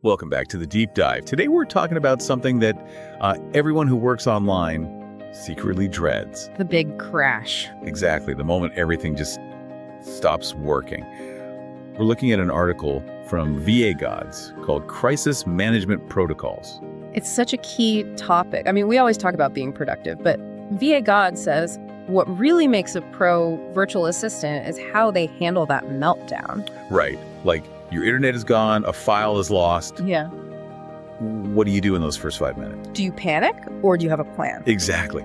Welcome back to the Deep Dive. Today we're talking about something that everyone who works online secretly dreads. The big crash. Exactly, the moment everything just stops working. We're looking at an article from VA Gods called Crisis Management Protocols. It's such a key topic. I mean, we always talk about being productive, but VA God says what really makes a pro virtual assistant is how they handle that meltdown. Right, like your internet is gone, a file is lost. Yeah. What do you do in those first 5 minutes? Do you panic or do you have a plan? Exactly.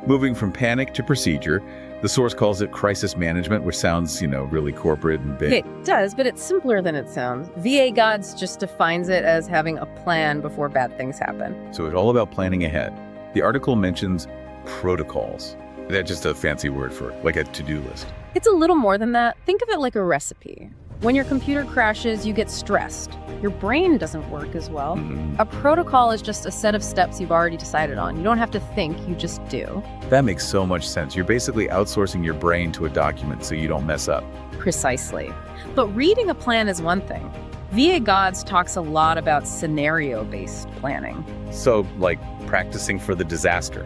Moving from panic to procedure, the source calls it crisis management, which sounds, really corporate and big. It does, but it's simpler than it sounds. VA Gods just defines it as having a plan before bad things happen. So it's all about planning ahead. The article mentions protocols. That's just a fancy word for like a to-do list. It's a little more than that. Think of it like a recipe. When your computer crashes, you get stressed. Your brain doesn't work as well. A protocol is just a set of steps you've already decided on. You don't have to think, you just do. That makes so much sense. You're basically outsourcing your brain to a document so you don't mess up. Precisely. But reading a plan is one thing. VA Gods talks a lot about scenario-based planning. So, like practicing for the disaster.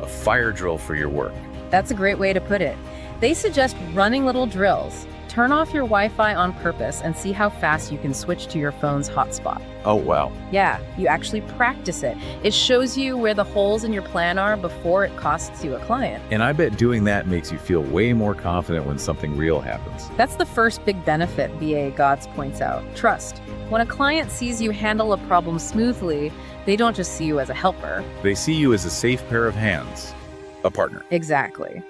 A fire drill for your work. That's a great way to put it. They suggest running little drills. Turn off your Wi-Fi on purpose and see how fast you can switch to your phone's hotspot. Oh, wow. Yeah, you actually practice it. It shows you where the holes in your plan are before it costs you a client. And I bet doing that makes you feel way more confident when something real happens. That's the first big benefit VA Gods points out. Trust. When a client sees you handle a problem smoothly, they don't just see you as a helper. They see you as a safe pair of hands, a partner. Exactly.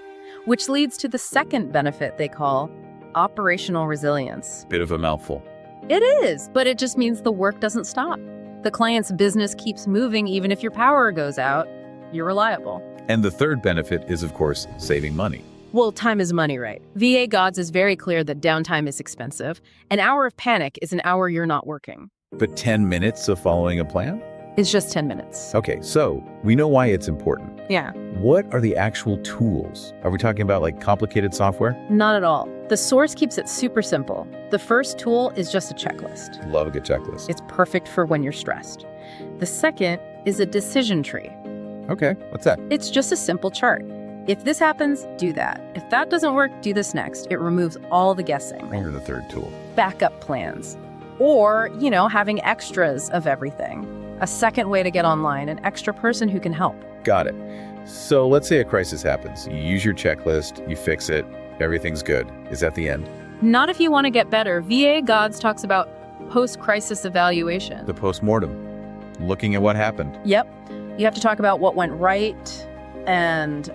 Which leads to the second benefit they call operational resilience. Bit of a mouthful. It is, but it just means the work doesn't stop. The client's business keeps moving even if your power goes out. You're reliable. And the third benefit is, of course, saving money. Well, time is money, right? VA Gods is very clear that downtime is expensive. An hour of panic is an hour you're not working. But 10 minutes of following a plan? It's just 10 minutes. Okay, so we know why it's important. Yeah. What are the actual tools? Are we talking about like complicated software? Not at all. The source keeps it super simple. The first tool is just a checklist. Love a good checklist. It's perfect for when you're stressed. The second is a decision tree. Okay, what's that? It's just a simple chart. If this happens, do that. If that doesn't work, do this next. It removes all the guessing. Or the third tool. Backup plans. Or, having extras of everything. A second way to get online, an extra person who can help. Got it. So let's say a crisis happens. You use your checklist, you fix it, everything's good. Is that the end? Not if you want to get better. VA Gods talks about post-crisis evaluation. The postmortem. Looking at what happened. Yep. You have to talk about what went right and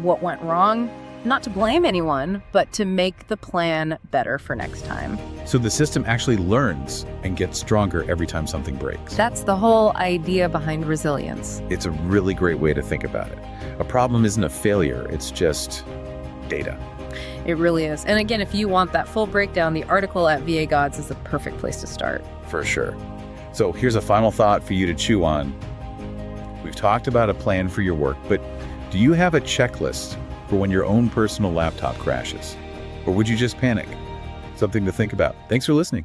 what went wrong. Not to blame anyone, but to make the plan better for next time. So the system actually learns and gets stronger every time something breaks. That's the whole idea behind resilience. It's a really great way to think about it. A problem isn't a failure, it's just data. It really is. And again, if you want that full breakdown, the article at VA Gods is the perfect place to start. For sure. So here's a final thought for you to chew on. We've talked about a plan for your work, but do you have a checklist for when your own personal laptop crashes? Or would you just panic? Something to think about. Thanks for listening.